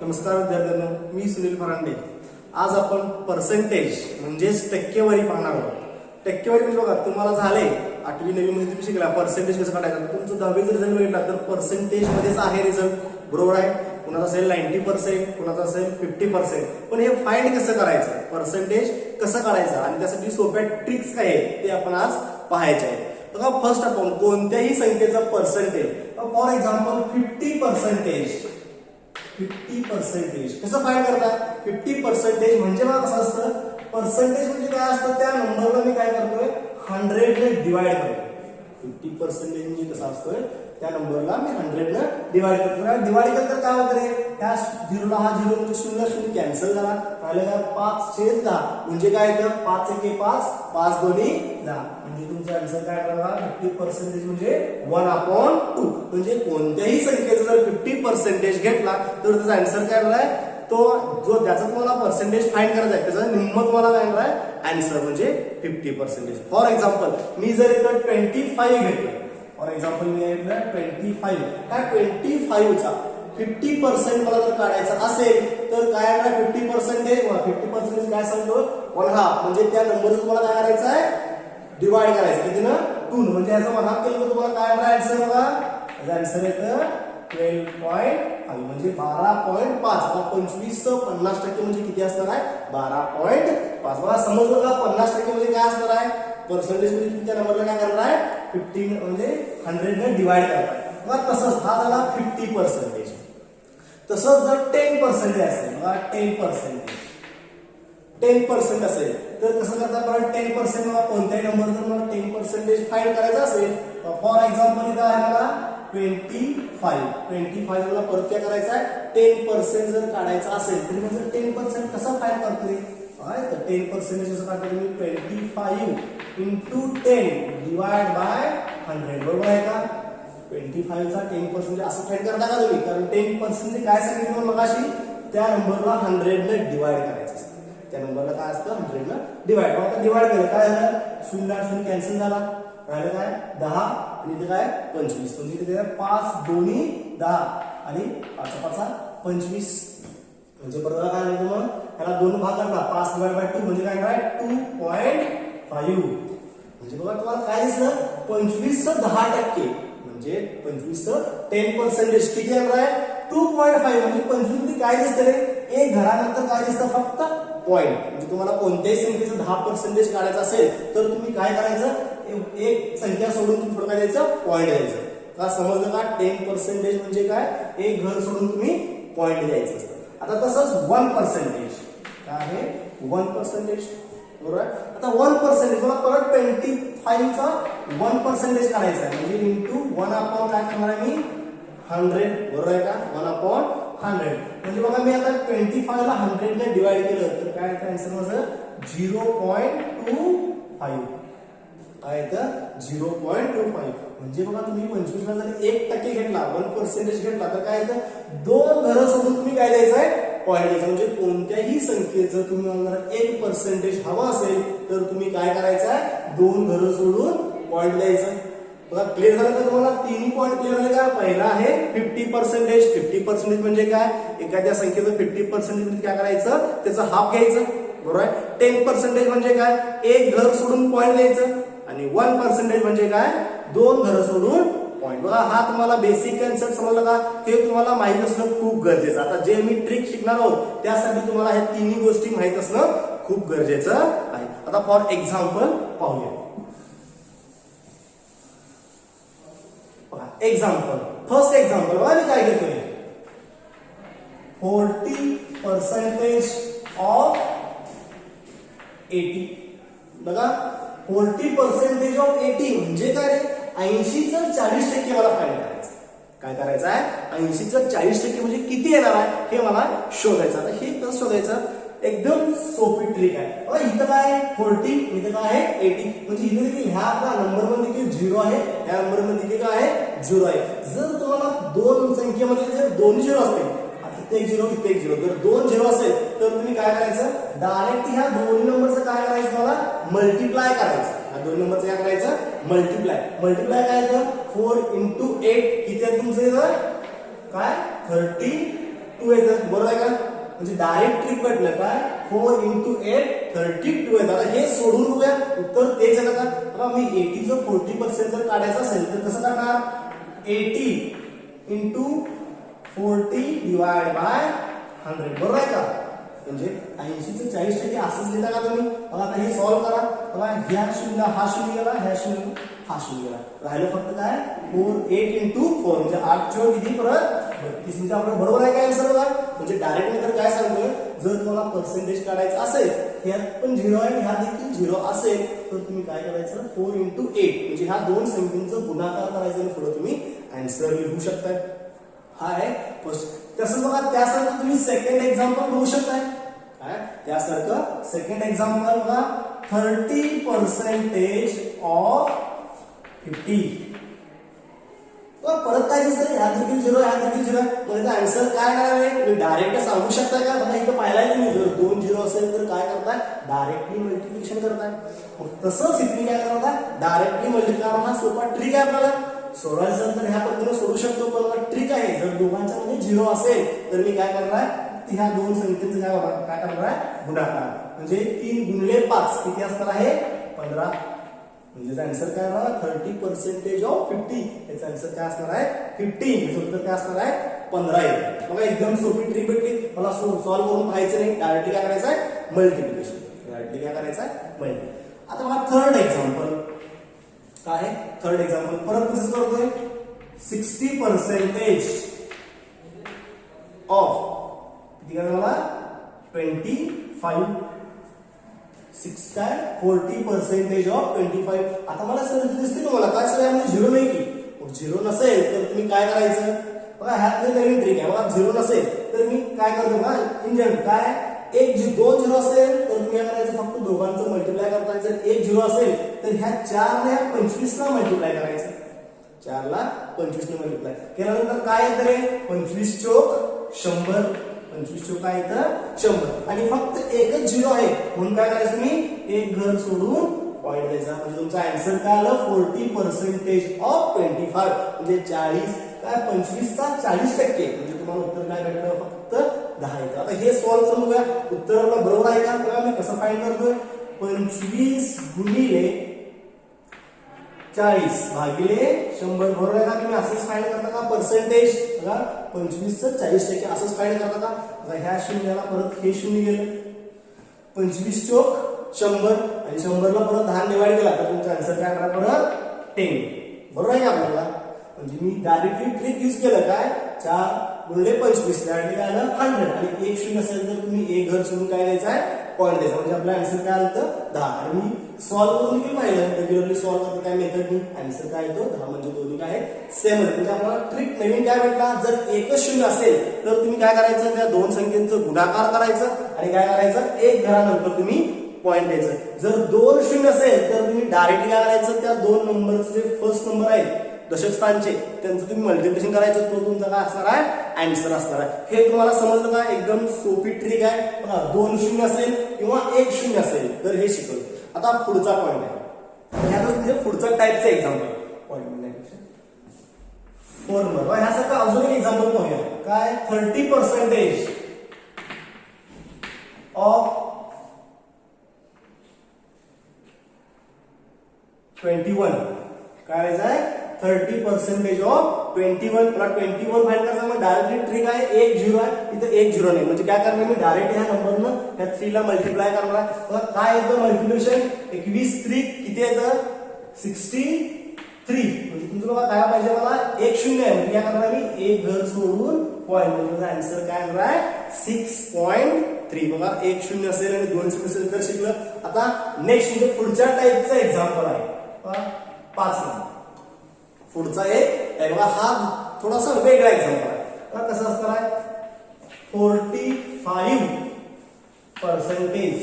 नमस्कार विद्यार्थ्यांनो, मी सुनील फरांडे। आज आपण पर्सेंटेज म्हणजेच टक्केवारी पाहणार आहोत। टक्केवारी म्हणजे बघा, तुम्हाला झाले 8वी 9वी मध्ये तुम्ही शिकला पर्सेंटेज कसं काढायचं। तुमचं 10वीचा रिझल्ट बघितला तर पर्सेंटेज मध्येच आहे रिझल्ट, बरोबर आहे। कुणाचा असेल 90%, कुणाचा असेल 50%। पण हे फाइंड कसं करायचं, पर्सेंटेज कसं काढायचं आणि त्यासाठी सोप्या ट्रिक्स काय आहेत ते आपण आज पाहायचे आहे। बघा, फर्स्ट आपण कोणत्याही संख्येचा पर्सेंटेज, फॉर एक्झाम्पल 50%, 50% कसं फाइंड करता। 50% म्हणजे बघा कसं असतं, पर्सेंटेज म्हणजे काय असतं, त्या नंबरला मी काय करतोय 100 ने डिवाइड करतो। 50% म्हणजे कसं असतोय, त्या नंबरला मी 100 ने डिवाइड करतो। डिवाइड केलं तर काय होतं रे, त्या 0 हा 0 म्हणजे 0 0 कॅन्सल झाला, राहिलं काय 5/10 म्हणजे काय येतं 5 1 5 5 2 10 म्हणजे तुमचा आन्सर काय बघा 50% म्हणजे 1/2 म्हणजे कोणत्याही संख्येचा जर 50% घेतला तर त्याचा आन्सर काय होणार, तो जो त्याचा तुम्हाला पर्सेंटेज फाइंड करायचा आहे त्याचा निम्म तुम्हाला काय होणार आहे आन्सर म्हणजे 50%। फॉर एक्झाम्पल मी जर इथं 25 घेतलं, फॉर एक्झाम्पल मी घेतलं 25, काय 25 चा 50% मला जर काढायचा असेल तर काय आहे 50% काय सांगतो 1/2 म्हणजे त्या नंबरचं तुम्हाला काय करायचं आहे डिवाइड करायचं कितीनं 2 म्हणजे याचा 1/2 केलं तर तुम्हाला काय येणार आन्सर बघा, याचा आन्सर येतं 12.5 म्हणजे 12.5। 25 50% म्हणजे किती असणार आहे 12.5। बघा समजलं का, 50% म्हणजे काय असणार आहे पर्सेंटेज म्हणजे तुमच्या नंबरला काय करणार आहे 50 म्हणजे 100 ने डिवाइड करणार आहे। बघा तसंच हा झाला 50%। तसंच जर 10% असेल, बघा 10% असेल तर कसं करतात बघा 10% मला कोणत्याही नंबर जर मला 10% फाइंड करायचा असेल, फॉर एक्झाम्पल इथं आहे मला 25 मला परत काय करायचं आहे 10% जर काढायचा असेल तर म्हणजे 10% कसं फाइंड करतोय, तर 10% कसं काढतो मी 25 into 10 डिवाइड बाय 100, बरोबर आहे का। 25 चा 10% असं फाइंड करता का तुम्ही, कारण 10% काय सांगितलं मगाशी, त्या नंबरला 100 ने डिवाइड करायचं असतं, त्या नंबरला काय असतं 100 ने डिवाइड। मग आता डिवाइड केलं काय झालं 0 0 कॅन्सल झाला, राहिलं काय 10 आणि इथे काय 25 म्हणजे इथे 5 2 10 आणि 5 5 25 म्हणजे बरोबर काय म्हणतो मग त्याला दोन भाग करता 5 डिवाइड बाय 2 म्हणजे काय 2.5 म्हणजे बघा तुम्हाला काय दिसलं 25 चं 10% म्हणजे 25 चं 10% किती येणार आहे 2.5 म्हणजे 25 मध्ये काय दिसतं रे, एक घरानंतर काय दिसतं फक्त पॉइंट। म्हणजे तुम्हाला कोणत्याही संख्येचं 10% काढायचं असेल तर तुम्ही काय करायचं, एक संख्या सोडून तुम्ही पुढे काय द्यायचं पॉइंट द्यायचं। का समजलं का, 10% म्हणजे काय एक घर सोडून तुम्ही पॉइंट द्यायचं असतं। आता तसंच 1% काय आहे 1%, बरोबर आहे। आता 1% मला परत 25 चा 1% काढायचा आहे म्हणजे इंटू 1/100 काय करणार आहे मी 100, बरोबर आहे का 1/100 म्हणजे बघा मी आता 25 ला 100 ने डिवाइड केलं तर काय आन्सर माझं 0.25 काय येतं 0.25 म्हणजे बघा तुम्ही 25 ला जर 1% घेतला 1% घेतला तर काय येतं 2 घरं सोडून तुम्ही काय द्यायचं आहे पॉइंट द्यायचं। म्हणजे कोणत्याही संख्येचं तुम्ही 1% हवं असेल तर तुम्ही काय करायचं आहे 2 घरं सोडून पॉइंट द्यायचं। बघा क्लिअर झालं का तुम्हाला, तिन्ही पॉइंट क्लिअर झाले का। पहिला आहे 50% म्हणजे काय, एखाद्या संख्येचं 50% म्हणजे काय करायचं त्याचं हाफ घ्यायचं, बरोबर आहे। 10% म्हणजे काय एक घर सोडून पॉइंट द्यायचं आणि 1% म्हणजे काय 2 घरं सोडून पॉइंट। बघा हा तुम्हाला बेसिक कन्सेप्ट समजला का, हे तुम्हाला माहित असणं खूप गरजेचं। आता जे मी ट्रिक शिकणार आहोत त्यासाठी तुम्हाला हे तिन्ही गोष्टी माहित असणं खूप गरजेचं आहे। आता फॉर एक्झाम्पल पाहूया, एक्झाम्पल फर्स्ट एक्झाम्पल बघा मी काय घेतोय 40% ऑफ 80। बघा 40% ऑफ 80 म्हणजे काय रे 80 चं 40% मला फाइंड करायचं। काय करायचं आहे 80 चं 40% म्हणजे किती येणार आहे हे मला शोधायचं। आता हे कसं शोधायचं, एकदम सोपी ट्रिक आहे। बघा इथं काय आहे 40, इथं काय आहे 80 म्हणजे इथे देखील ह्या आपल्या नंबर मध्ये देखील 0 आहे, ह्या नंबर मध्ये देखील काय आहे 0 आहे। जर तुम्हाला दोन संख्येमध्ये जर दोन 0 असतील, इथे एक 0 इथे एक 0, जर दोन 0 असेल तर तुम्ही काय करायचं डायरेक्ट ह्या दोन्ही नंबरचं काय करायचं मला मल्टिप्लाय करायचं। ह्या दोन नंबरचं काय करायचं मल्टिप्लाय काय येतं 4 into 8 किती आहे तुमचं इथं काय 30 2 येतं, बरोबर आहे का? म्हणजे डायरेक्ट ट्रिक भेटलं काय 4 into 8 32 येतं. आता हे सोडून बघूया उत्तर तेच येतं का? बघा मी 80 जर 40% जर काढायचं असेल तर कसं काढणार? 80 into 40 divided by 100, बरोबर आहे का? म्हणजे 80 चं 40% असंच लिहिता का तुम्ही? बघा आता हे सॉल्व्ह करा. बघा ह्या शून्य हा शून्य गेला, ह्या शून्य हा शून्य गेला, राहिलं फक्त काय 8 into 4 म्हणजे 8 चे किती परत 32. म्हणजे आपलं बरोबर आहे काय आन्सर? बघा म्हणजे डायरेक्ट मी तर काय सांगतोय, जर तुम्हाला पर्सेंटेज काढायचं असेल ह्यात पण 0 आहे ह्या देखील 0 असेल तर तुम्ही काय करायचं 4 into 8 म्हणजे ह्या दोन संख्येचं गुणाकार करायचं आणि पुढे तुम्ही आन्सर लिहू शकताय. हा आहे फर्स्ट. तसंच बघा त्यासारखं तुम्ही सेकंड एक्झाम्पल बघू शकताय. काय त्यासारखं सेकंड एक्झाम्पल बघा 30% ऑफ 50. परत काय दिसतंय ह्या देखील 0 ह्या देखील 0 म्हणजे आन्सर काय आहे तुम्ही डायरेक्ट सांगू शकताय का? बघा इथं पाहिलाय तुम्ही जर 2 0 असेल तर काय करताय डायरेक्टली मल्टिप्लिकेशन करताय. तसंच इथे काय करताय डायरेक्टली मल्टिप्लाय. हा सोपा ट्रिक आहे आपल्याला सोडवायचं तर ह्या पद्धतीने सोडू शकतो. पण ट्रिक आहे जर दोघांच्या मध्ये 0 असेल तर मी काय करणार ह्या दोन संख्येचं काय करणार आहे गुणाकार. म्हणजे 3 गुणिले 5 किती असणार आहे 15. म्हणजे आन्सर काय असणार 30% ऑफ 50. याचा आन्सर काय असणार आहे 15. याचं उत्तर काय असणार आहे 15 येईल. बघा एकदम सोपी ट्रिक भेटली. मला सॉल्व्ह करून पाहायचं नाही, डायरेक्टली काय करायचं आहे मल्टिप्लिकेशन. डायरेक्टली काय करायचं आहे मल्टिप्लिकेशन. आता मला थर्ड एक्झाम्पल काय आहे? थर्ड एक्झाम्पल परत कसं करतोय 60% ऑफ किती काय मला 25 6 काय 40% ऑफ 25. आता मला सर दिसते तुम्हाला काय सर यामध्ये 0 नाही की? मग 0 नसेल तर तुम्ही काय करायचं? बघा ह्यात नवीन ट्रिक आहे. बघा 0 नसेल तर मी काय करतो बघा इंजन काय 2 0 असेल तर तुम्ही काय करायचं फक्त दोघांचं मल्टिप्लाय करता. जर 1 0 असेल तर ह्या 4 ने 25 ला मल्टिप्लाय करायचं. 4 ला 25 ने मल्टिप्लाय केल्यानंतर काय येतं रे 25 चोक 100. 25 चोक काय येतं 100 आणि फक्त एकच 0 आहे म्हणून काय करायचं तुम्ही एक घर सोडून पॉईंट द्यायचा. म्हणजे तुमचा आन्सर काय आलं 40% ऑफ 25 म्हणजे 40 काय 25 चा 40% म्हणजे तुम्हाला उत्तर काय भेटलं फक्त 10 येतं. आता हे सॉल्व्ह करून बघा उत्तर आपलं बरोबर आहे का? बघा मी कसं फाइंड करतोय 25 गुणिले 40 भागिले 100 बरोबर आहे का? तुम्ही असंच फाइंड करता का पर्सेंटेज? बघा 25 चं 40% असंच फाइंड करता का? बघा ह्या शून्याला परत हे शून्य गेलं 25 चोक 100 आणि 100 ला परत 10 डिवाइड केला तर तुमचा आन्सर काय येणार परत 10. बरोबर आहे का आपल्याला? म्हणजे मी डायरेक्टली ट्रिक यूज केलं काय 4 गुणिले 25 डायरेक्टली काय आलं 100 आणि एक शून्य असेल तर तुम्ही एक घर सोडून काय द्यायचं आहे पॉईंट द्यायचा. म्हणजे आपला आन्सर काय आलं 10. आणि मी सॉल्व्ह करून देखील पाहिलं रेग्युलरली सॉल्व्ह करतो काय मेथड आन्सर काय येतो 10. म्हणजे दोन्ही काय सेम आहे. म्हणजे आपल्याला ट्रिक नवीन काय भेटला जर एकच शून्य असेल तर तुम्ही काय करायचं त्या दोन संख्येचं गुणाकार करायचं आणि काय करायचं एक घरानंतर तुम्ही पॉईंट द्यायचं. जर 2 शून्य असेल तर तुम्ही डायरेक्टली काय करायचं त्या दोन नंबरचे जे फर्स्ट नंबर आहेत दशक स्थानचे त्यांचं तुम्ही मल्टिप्लिकेशन करायचं. तो तुमचा काय असणार आहे आन्सर असणार आहे. हे तुम्हाला समजलं का? एकदम सोपी ट्रिक आहे. 2 शून्य असेल किंवा 1 शून्य असेल तर हे शिकवलं. आता पुढचा पॉईंट आहे ह्यातच म्हणजे पुढचा टाईपचं एक्झाम्पल पॉईंट म्हणण्यापेक्षा फॉर्मर. ह्यासारखं अजून एक एक्झाम्पल पाहूया काय 30% ऑफ 21 काय करायचं आहे 30% ऑफ 21. मला 21 फाइंड करायचं मग डायरेक्टली ट्रिक आहे 1 0 आहे इथं 1 0 नाही म्हणजे काय करणार मी डायरेक्ट ह्या नंबरनं ह्या 3 ला मल्टिप्लाय करणार आहे. मग काय येतं मल्टिप्लिकेशन 21 3 किती येतं 63. म्हणजे तुमचं बघा काय पाहिजे मला 1 0 आहे म्हणजे काय करणार मी एक घर सोडून पॉईंट म्हणजे आन्सर काय येणार आहे 6.3. बघा 1 0 असेल आणि 2 0 असेल तर शिकलं. आता नेक्स्ट म्हणजे पुढच्या टाईपचं एक्झाम्पल आहे 5 नंबर. पुढचा एक आहे बघा हा थोडासा वेगळा एक्झाम्पल आहे. बघा कसं असणार आहे 45%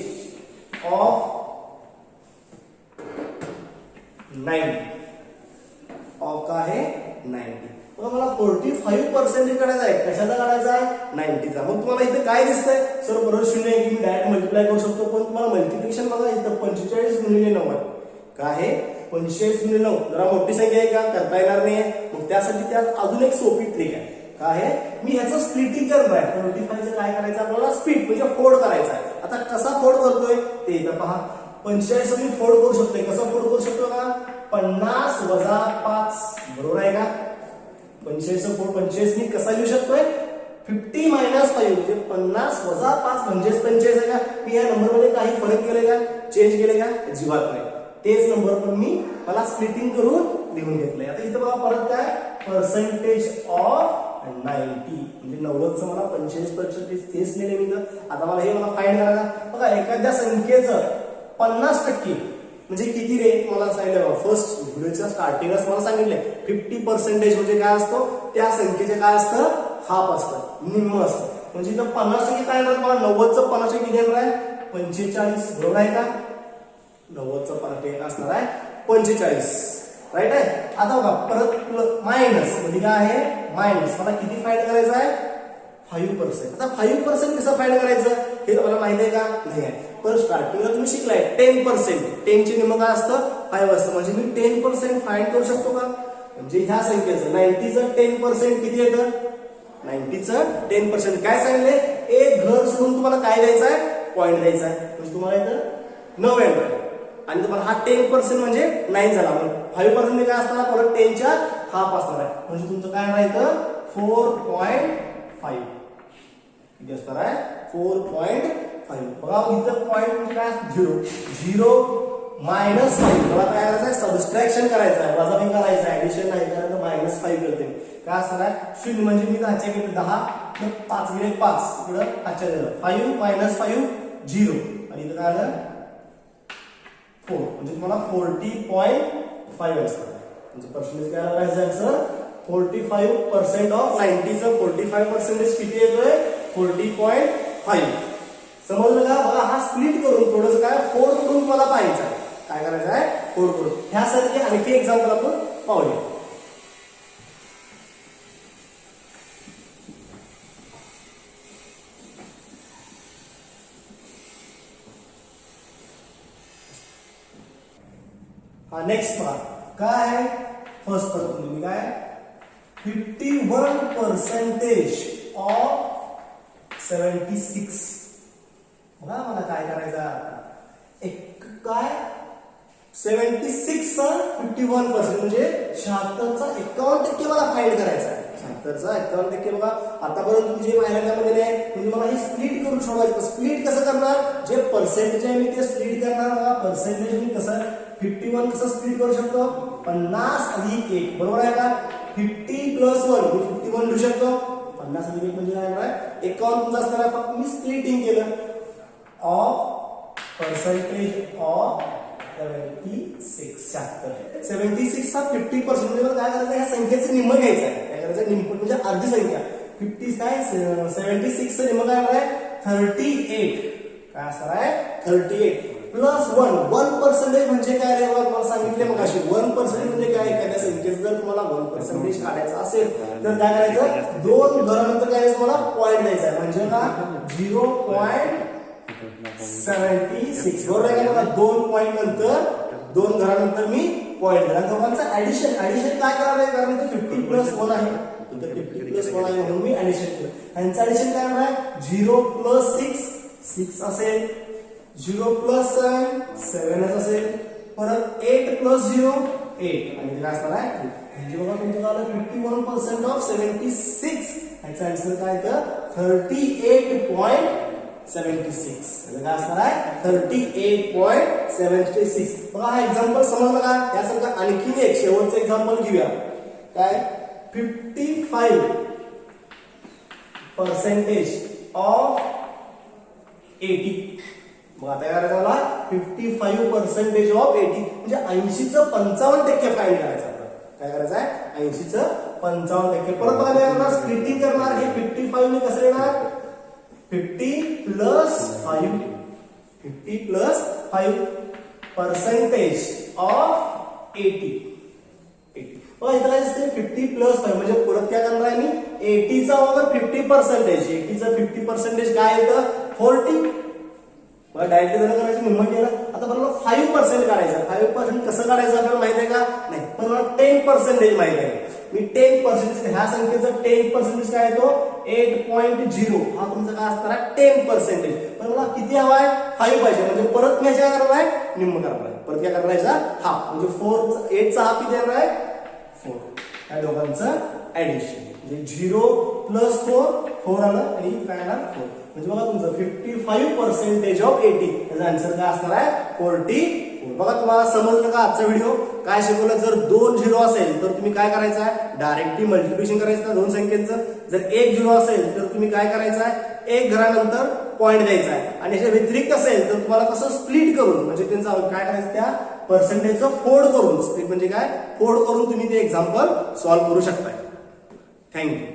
ऑफ 90 ऑफ का आहे 90. मग मला 45% काढायचा आहे. कशाचा काढायचा आहे 90चा. मग तुम्हाला इथे काय दिसतंय सर बरोबर शून्य आहे की मी डायरेक्ट मल्टिप्लाय करू शकतो. पण तुम्हाला मल्टिप्लिकेशन बघा इथं 45 गुणिले 9 काय आहे 45 गुणिले 9 जरा मोठी संख्या आहे का करता येणार नाही. मग त्यासाठी त्यात अजून एक सोपी ट्रिक आहे काय आहे, मी ह्याचं स्प्लिटिंग करणार आहे. 45चं काय करायचं आपल्याला, स्प्लिट म्हणजे फोड करायचा आहे. आता कसा फोड करतोय ते इथं पहा. 45 मी फोड करू शकतोय. कसं फोड करू शकतो का, 50 वजा 5, बरोबर आहे का. 45 फोड 45 मी कसा लिहू शकतोय, 50 मायनस 5 म्हणजे 50 वजा 5 म्हणजेच 45 आहे का. मी या नंबर मध्ये काही फरक केले का, चेंज केले का, अजिबात नाही. तेच नंबर पण मला स्प्लिटिंग करून लिहून घेतलंय. आता इथं बघा परत काय, पर्सेंटेज ऑफ 90 म्हणजे 90चं मला 45% तेच लिहिले मी तर. आता मला फाइंड करायला बघा, एखाद्या संख्येचं 50% म्हणजे किती रे, मला सांगितलं फर्स्ट व्हिडिओच्या स्टार्टिंगच मला सांगितलंय 50% म्हणजे काय असतो, त्या संख्येचे काय असतं, हाफ असतं, निम्म असतं. म्हणजे इथं 50% काय येणार, मला 90चं 50% किती येणार आहे, 45, बरोबर आहे का. 90चं 50% असणार आहे 45, राईट आहे. आता बघा परत मायनस म्हणजे काय आहे, मायनस मला किती फाइंड करायचं आहे, 5%. आता 5% कसं फाइंड करायचं हे तुम्हाला माहिती आहे का, नाही आहे. पण स्टार्टिंगला तुम्ही शिकलाय 10%, 10 चे निम्म काय असतं, 5 असतं. म्हणजे मी 10% फाइंड करू शकतो का, म्हणजे ह्या संख्येचं 90चं 10% किती येतं, 90चं 10% काय सांगितले, एक घर सोडून तुम्हाला काय द्यायचं आहे, पॉईंट द्यायचा आहे. म्हणजे तुम्हाला इथं 99 आणि तुम्हाला हा 10% म्हणजे 9 झाला. मग 5% काय असणार, परत 10च्या हाफ असणार आहे. म्हणजे तुमचं काय राहायचं 4.5 किती असणार आहे, 4.5. बघा इथं पॉईंट म्हणजे काय, 0 मायनस 5. मला काय करायचं आहे, सबस्ट्रॅक्शन करायचं आहे, वजाबाकी करायचं आहे, ऍडिशन नाही करायचं. -5 करते काय असणार आहे, 0 म्हणजे मी 10च्या गेले 10, 5 गेले 5, इकडं 5च्या गेलं 5 मायनस 5 0 आणि इथं काय आलं 4. म्हणजे तुम्हाला 40.5 असणार. म्हणजे पर्सेंटेज काय पाहिजे आन्सर, 45% ऑफ 90चं 45% किती येतोय, 40.5. समजलं का. बघा हा स्प्लिट करून थोडंसं काय फोड करून मला पाहायचं आहे, काय करायचं आहे, फोड करून. ह्यासारखे आणखी एक्झाम्पल आपण पाहूया. हा नेक्स्ट पहा काय आहे, फर्स्ट तुम्ही काय 51% ऑफ 76. बघा मला काय करायचं आता, एक काय 76 चा 51% म्हणजे 76चा 51% मला फाइंड करायचा आहे. 76चा 51% बघा आतापर्यंत तुम्ही जे पाहिलं त्यामध्ये आहे, म्हणजे मला हे स्प्लिट करून सोडवायचं. स्प्लिट कसं करणार, जे पर्सेंटेज आहे मी ते स्प्लिट करणार. बघा पर्सेंटेज मी कसं 51 कसं स्प्लिट करू शकतो, 50 अधिक 1, बरोबर आहे का. 50 प्लस 1 मी 51 लिहू शकतो. 50 अधिक 1 म्हणजे काय आहे, 51 तुमचं असणार आहे. फक्त मी स्प्लिटिंग केलं ऑफ पर्सेंटेज ऑफ 76. 76 चा 50% म्हणजे मला काय करायचं, ह्या संख्येचं निम्म घ्यायचं आहे. काय करायचं, निम्म म्हणजे अर्धी संख्या. 50 काय 76 चं निम्म काय आहे, 38. काय असणार आहे, 38 प्लस 1% म्हणजे काय रे, मला सांगितले मग अशी 1% म्हणजे काय, एखाद्या संख्येचं जर तुम्हाला 1% काढायचं असेल तर काय करायचं, 2 घरानंतर काय मला पॉईंट द्यायचा आहे. म्हणजे का 0.76, बरोबर आहे का. 2 पॉईंट नंतर 2 घरानंतर मी पॉईंट दिला. दोघांचं ऍडिशन काय करायला आहे, कारण 50 प्लस 1 आहे, 50 प्लस 1 आहे म्हणून मी ऍडिशन केलं. यांचं ऍडिशन काय होणार आहे, 0 प्लस 6 असेल, 0 प्लस 7 असेल, परत 8 प्लस 0 8 आणि काय असणार आहे, म्हणजे बघा तुमचं झालं 51% ऑफ 76. याचा आन्सर काय तर 38.76. काय असणार आहे 38.76. बघा हा एक्झाम्पल समजलं का. यासारखं आणखीन एक शेवटचं एक्झाम्पल घेऊया. काय 55% ऑफ 80. मग आता काय करायचं मला 55% ऑफ 80 म्हणजे 80चं 55% फाइंड करायचं. काय करायचं आहे 80चं 55%. परत बघा काय करणार, स्प्लिटिंग करणार. हे 55 मी कसं लिहिणार, 50 प्लस 5 पर्सेंटेज ऑफ 80. बघा इथं काय असते 50 प्लस 5 म्हणजे परत काय करणार आहे मी 80चा ओव्हर 50%. 80चं 50% काय येतं 40. मला डायरेक्टली जर करायचं निम्म केलं. आता मला 5% काढायचं. 5% कसं काढायचं आपल्याला माहिती आहे का? नाही, पण मला 10% माहिती आहे. मी 10% ह्या संख्येचा 10% काय येतो? 8.0. हा तुमचा काय असणार आहे? 10%. पण मला किती हवाय? 5 पाहिजे. म्हणजे परत मी काय करणार आहे? निम्म करणार आहे. परत काय करायचा? हाफ. म्हणजे 8चा हाफ किती येणार आहे? 4. या दोघांचं ऍडिशन म्हणजे 0 + 4 आलं आणि काय आलं? 4. म्हणजे बघा तुमचं 55% ऑफ 80. याचा आन्सर काय असणार आहे? 44. बघा तुम्हाला समजलं का आजचा व्हिडिओ? काय शिकवलं? जर 2 0 असेल तर तुम्ही काय करायचं आहे? डायरेक्टली मल्टिप्लिकेशन करायचं आहे दोन संख्येचं. जर 1 0 असेल तर तुम्ही काय करायचं आहे? एक घरानंतर पॉईंट द्यायचा आहे. आणि याच्या व्यतिरिक्त असेल तर तुम्हाला कसं स्प्लिट करून म्हणजे त्यांचं काय करायचं? त्या पर्सेंटेजचं फोड करून, स्प्लिट म्हणजे काय? फोड करून तुम्ही ते एक्झाम्पल सॉल्व्ह करू शकताय. थँक्यू.